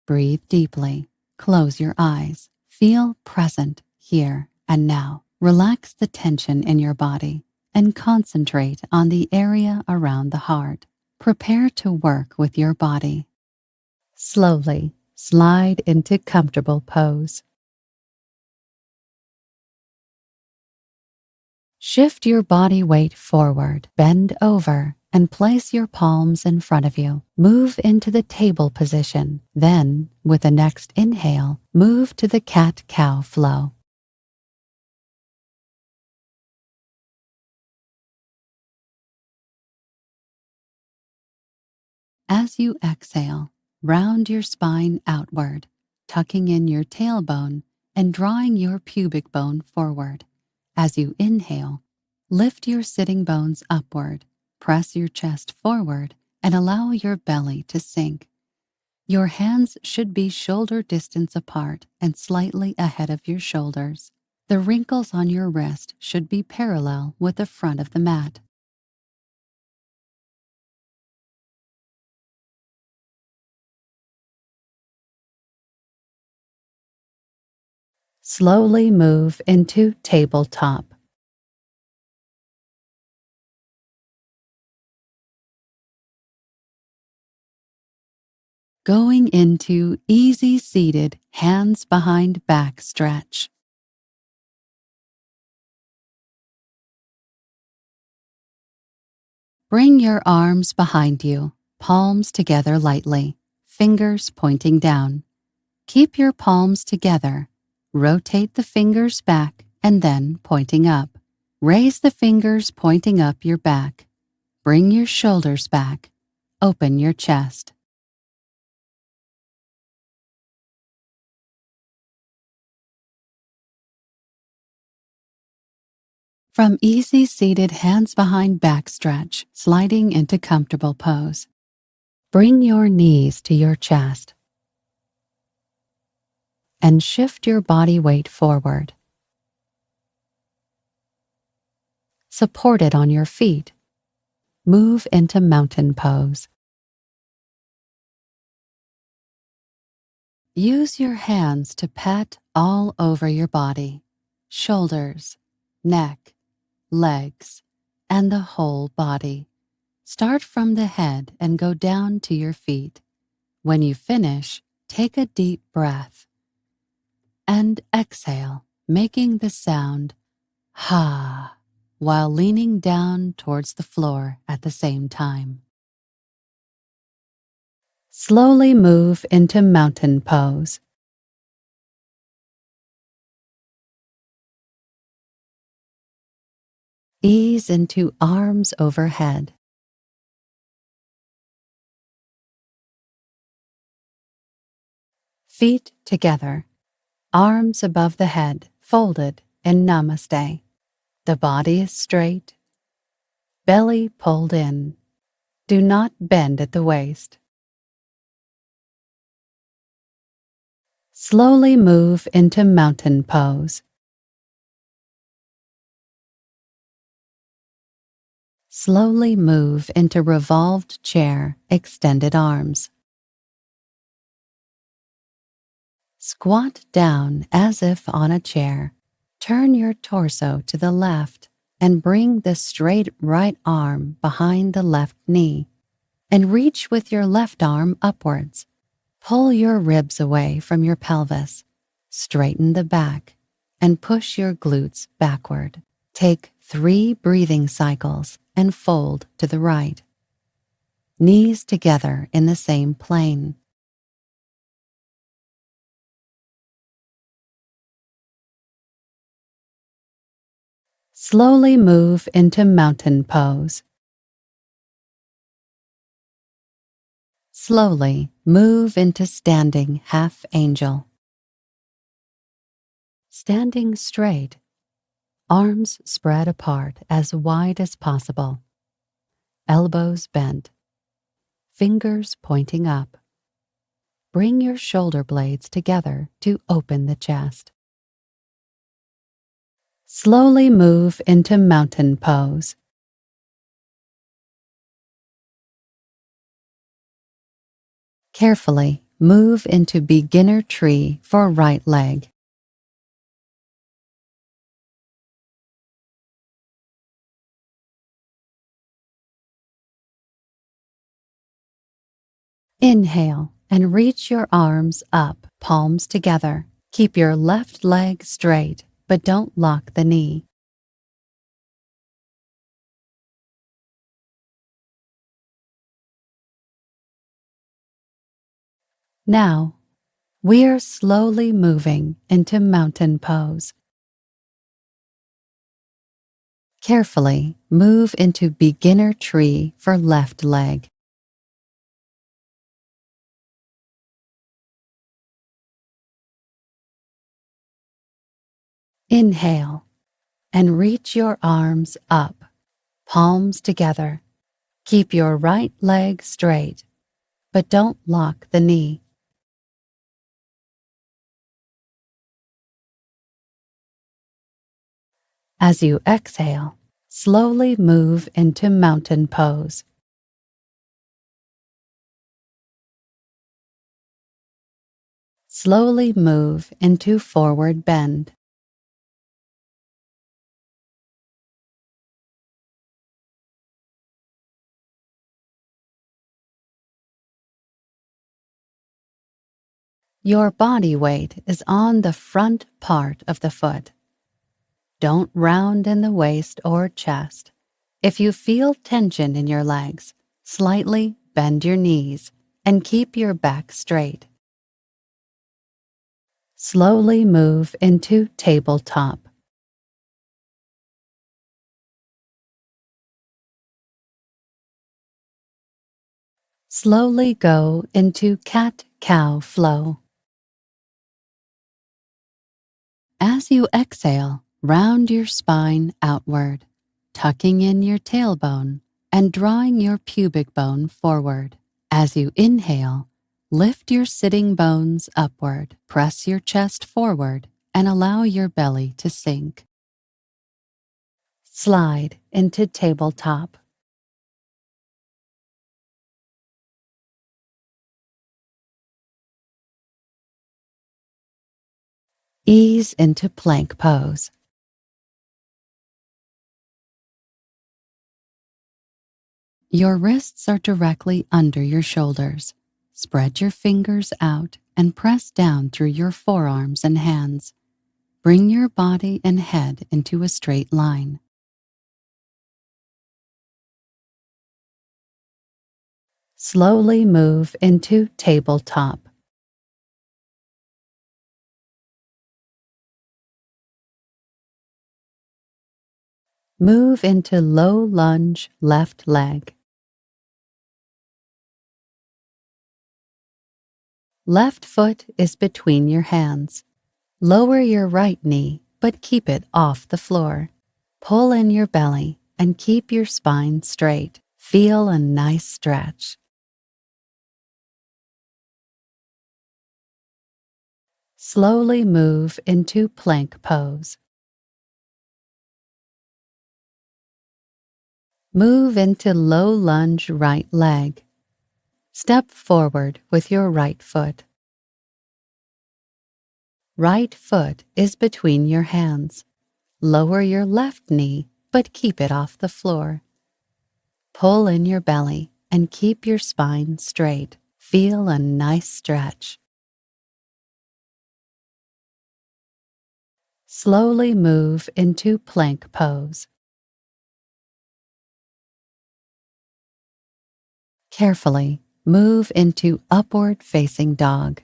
Breathe deeply. Close your eyes. Feel present here and now. Relax the tension in your body and concentrate on the area around the heart. Prepare to work with your body. Slowly slide into comfortable pose. Shift your body weight forward, bend over, and place your palms in front of you. Move into the table position. Then, with the next inhale, move to the cat-cow flow. As you exhale, round your spine outward, tucking in your tailbone and drawing your pubic bone forward. As you inhale, lift your sitting bones upward, press your chest forward, and allow your belly to sink. Your hands should be shoulder distance apart and slightly ahead of your shoulders. The wrinkles on your wrist should be parallel with the front of the mat. Slowly move into tabletop. Going into easy seated hands behind back stretch. Bring your arms behind you, palms together lightly, fingers pointing down. Keep your palms together. Rotate the fingers back and then pointing up. Raise the fingers pointing up your back. Bring your shoulders back. Open your chest. From easy seated hands behind back stretch, sliding into comfortable pose. Bring your knees to your chest and shift your body weight forward. Supported on your feet, move into mountain pose. Use your hands to pat all over your body, shoulders, neck, legs, and the whole body. Start from the head and go down to your feet. When you finish, take a deep breath and exhale, making the sound ha while leaning down towards the floor at the same time. Slowly move into mountain pose. Ease into arms overhead. Feet together, arms above the head, folded in namaste. The body is straight, belly pulled in. Do not bend at the waist. Slowly move into mountain pose. Slowly move into revolved chair, extended arms. Squat down as if on a chair. Turn your torso to the left and bring the straight right arm behind the left knee and reach with your left arm upwards. Pull your ribs away from your pelvis. Straighten the back and push your glutes backward. Take 3 breathing cycles and fold to the right. Knees together in the same plane. Slowly move into mountain pose. Slowly move into standing half angel. Standing straight, arms spread apart as wide as possible. Elbows bent, fingers pointing up. Bring your shoulder blades together to open the chest. Slowly move into mountain pose. Carefully Move into beginner tree for right leg. Inhale and reach your arms up, palms together. Keep your left leg straight, but don't lock the knee. Now, we are slowly moving into mountain pose. Carefully move into beginner tree for left leg. Inhale and reach your arms up, palms together. Keep your right leg straight, but don't lock the knee. As you exhale, slowly move into mountain pose. Slowly move into forward bend. Your body weight is on the front part of the foot. Don't round in the waist or chest. If you feel tension in your legs, slightly bend your knees and keep your back straight. Slowly move into tabletop. Slowly go into cat-cow flow. As you exhale, round your spine outward, tucking in your tailbone and drawing your pubic bone forward. As you inhale, lift your sitting bones upward, press your chest forward, and allow your belly to sink. Slide into tabletop. Ease into plank pose. Your wrists are directly under your shoulders. Spread your fingers out and press down through your forearms and hands. Bring your body and head into a straight line. Slowly move into tabletop. Move into low lunge left leg. Left foot is between your hands. Lower your right knee, but keep it off the floor. Pull in your belly and keep your spine straight. Feel a nice stretch. Slowly move into plank pose. Move into low lunge right leg. Step forward with your right foot. Right foot is between your hands. Lower your left knee, but keep it off the floor. Pull in your belly and keep your spine straight. Feel a nice stretch. Slowly move into plank pose. Carefully move into upward facing dog.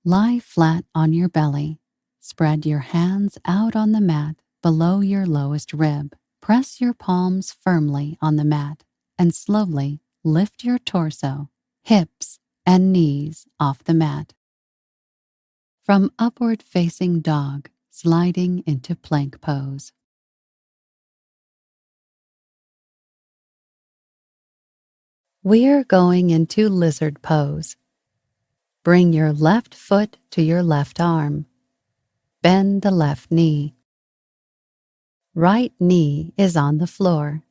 Lie flat on your belly. Spread your hands out on the mat below your lowest rib. Press your palms firmly on the mat and slowly lift your torso, hips, and knees off the mat. From upward facing dog, sliding into plank pose. We are going into lizard pose. Bring your left foot to your left arm. Bend the left knee. Right knee is on the floor.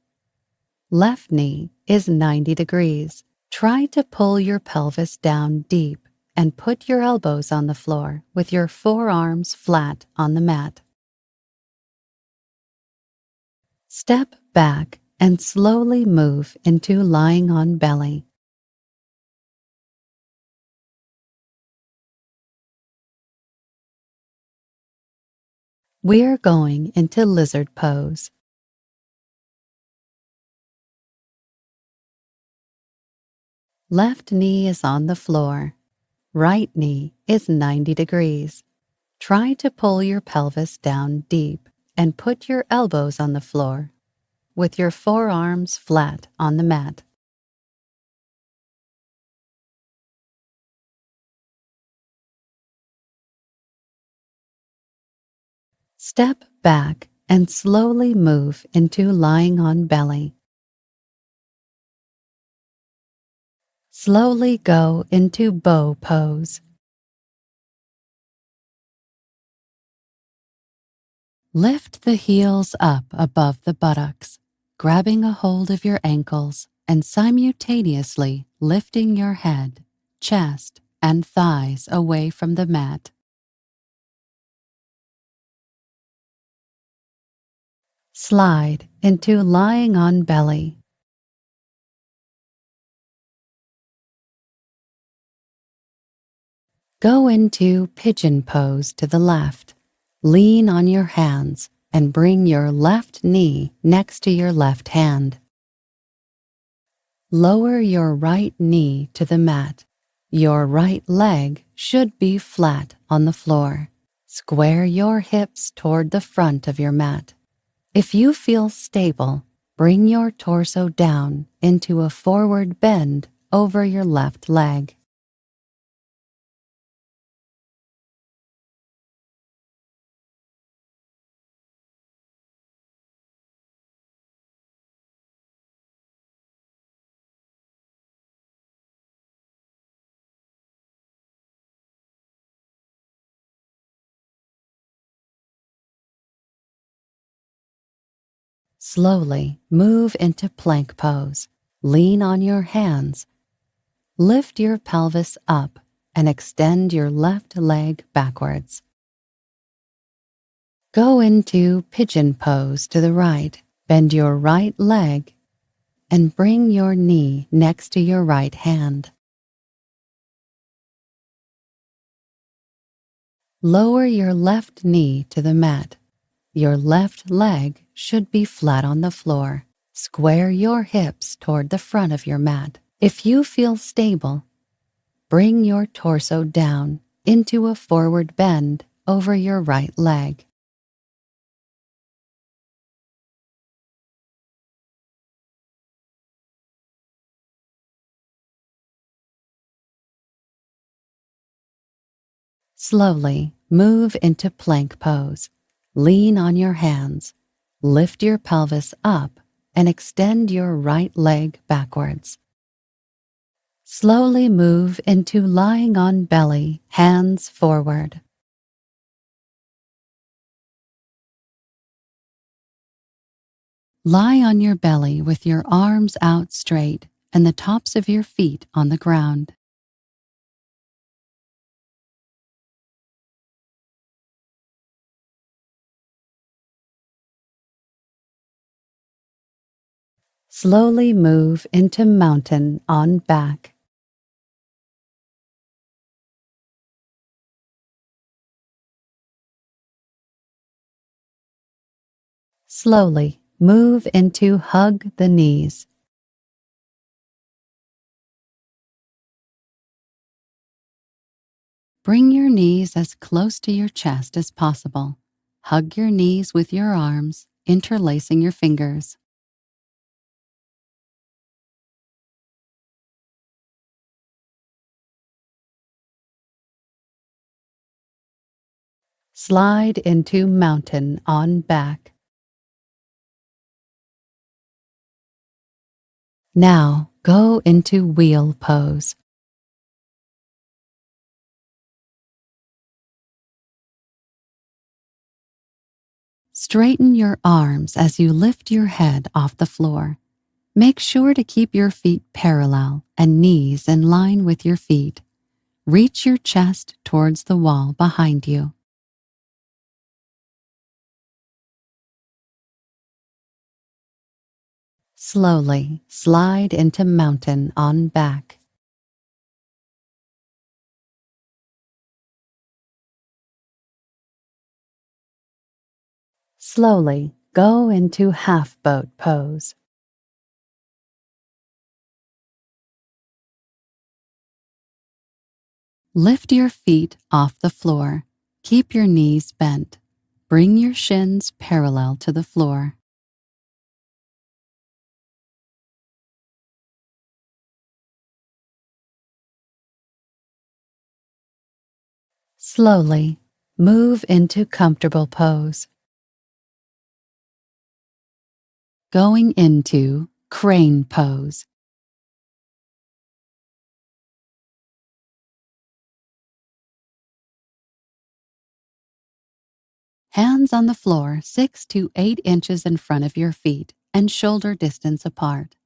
Left knee is 90 degrees. Try to pull your pelvis down deep and put your elbows on the floor with your forearms flat on the mat. Step back and slowly move into lying on belly. We are going into lizard pose. Left knee is on the floor. Right knee is 90 degrees. Try to pull your pelvis down deep and put your elbows on the floor with your forearms flat on the mat. Step back and slowly move into lying on belly. Slowly go into bow pose. Lift the heels up above the buttocks, grabbing a hold of your ankles and simultaneously lifting your head, chest, and thighs away from the mat. Slide into lying on belly. Go into pigeon pose to the left. Lean on your hands and bring your left knee next to your left hand. Lower your right knee to the mat. Your right leg should be flat on the floor. Square your hips toward the front of your mat. If you feel stable, bring your torso down into a forward bend over your left leg. Slowly move into plank pose. Lean on your hands. Lift your pelvis up and extend your left leg backwards. Go into pigeon pose to the right. Bend your right leg and bring your knee next to your right hand. Lower your left knee to the mat. Your left leg should be flat on the floor. Square your hips toward the front of your mat. If you feel stable, bring your torso down into a forward bend over your right leg. Slowly move into plank pose. Lean on your hands. Lift your pelvis up and extend your right leg backwards. Slowly move into lying on belly, hands forward. Lie on your belly with your arms out straight and the tops of your feet on the ground. Slowly move into mountain on back. Slowly move into hug the knees. Bring your knees as close to your chest as possible. Hug your knees with your arms, interlacing your fingers. Slide into mountain on back. Now go into wheel pose. Straighten your arms as you lift your head off the floor. Make sure to keep your feet parallel and knees in line with your feet. Reach your chest towards the wall behind you. Slowly slide into mountain on back. Slowly go into half boat pose. Lift your feet off the floor. Keep your knees bent. Bring your shins parallel to the floor. Slowly move into comfortable pose. Going into crane pose. Hands on the floor 6 to 8 inches in front of your feet and shoulder distance apart.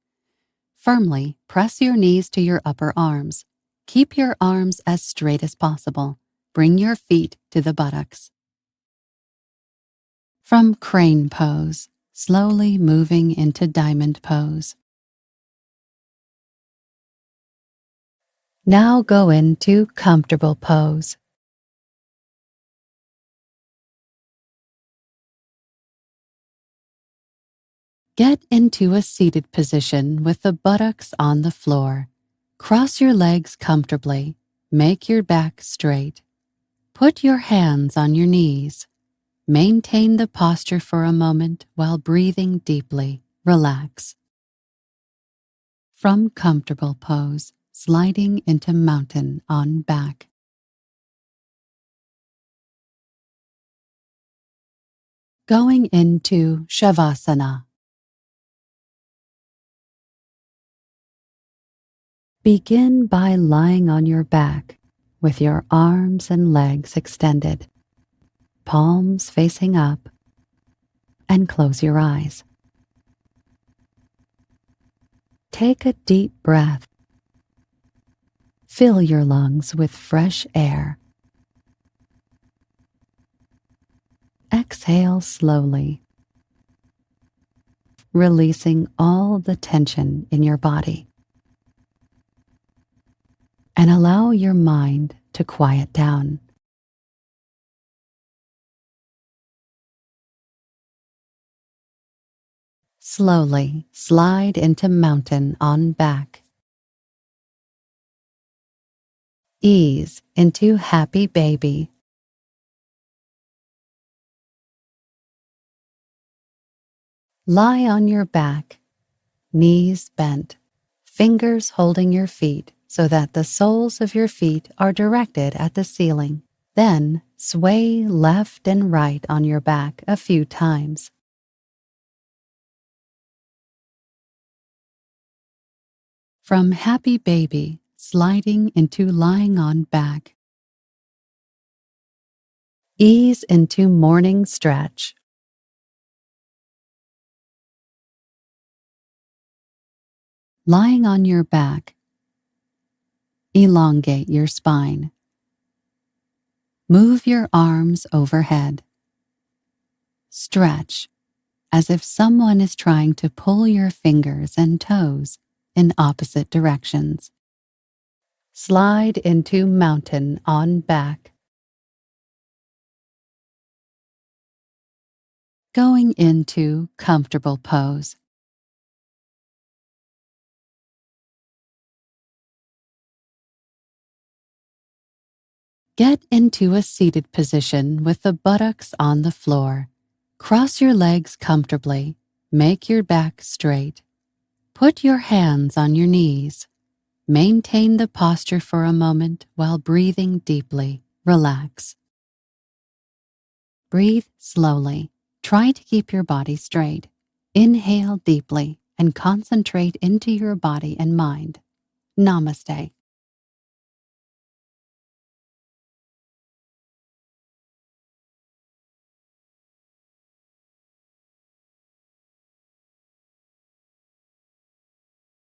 Firmly press your knees to your upper arms. Keep your arms as straight as possible. Bring your feet to the buttocks. From crane pose, slowly moving into diamond pose. Now go into comfortable pose. Get into a seated position with the buttocks on the floor. Cross your legs comfortably. Make your back straight. Put your hands on your knees. Maintain the posture for a moment while breathing deeply. Relax. From comfortable pose, sliding into mountain on back. Going into Shavasana. Begin by lying on your back with your arms and legs extended, palms facing up, and close your eyes. Take a deep breath. Fill your lungs with fresh air. Exhale slowly, releasing all the tension in your body. And allow your mind to quiet down. Slowly slide into mountain on back. Ease into happy baby. Lie on your back, knees bent, fingers holding your feet so that the soles of your feet are directed at the ceiling. Then sway left and right on your back a few times. From happy baby, sliding into lying on back. Ease into morning stretch. Lying on your back, elongate your spine. Move your arms overhead. Stretch as if someone is trying to pull your fingers and toes in opposite directions. Slide into mountain on back. Going into comfortable pose. Get into a seated position with the buttocks on the floor. Cross your legs comfortably. Make your back straight. Put your hands on your knees. Maintain the posture for a moment while breathing deeply. Relax. Breathe slowly. Try to keep your body straight. Inhale deeply and concentrate into your body and mind. Namaste.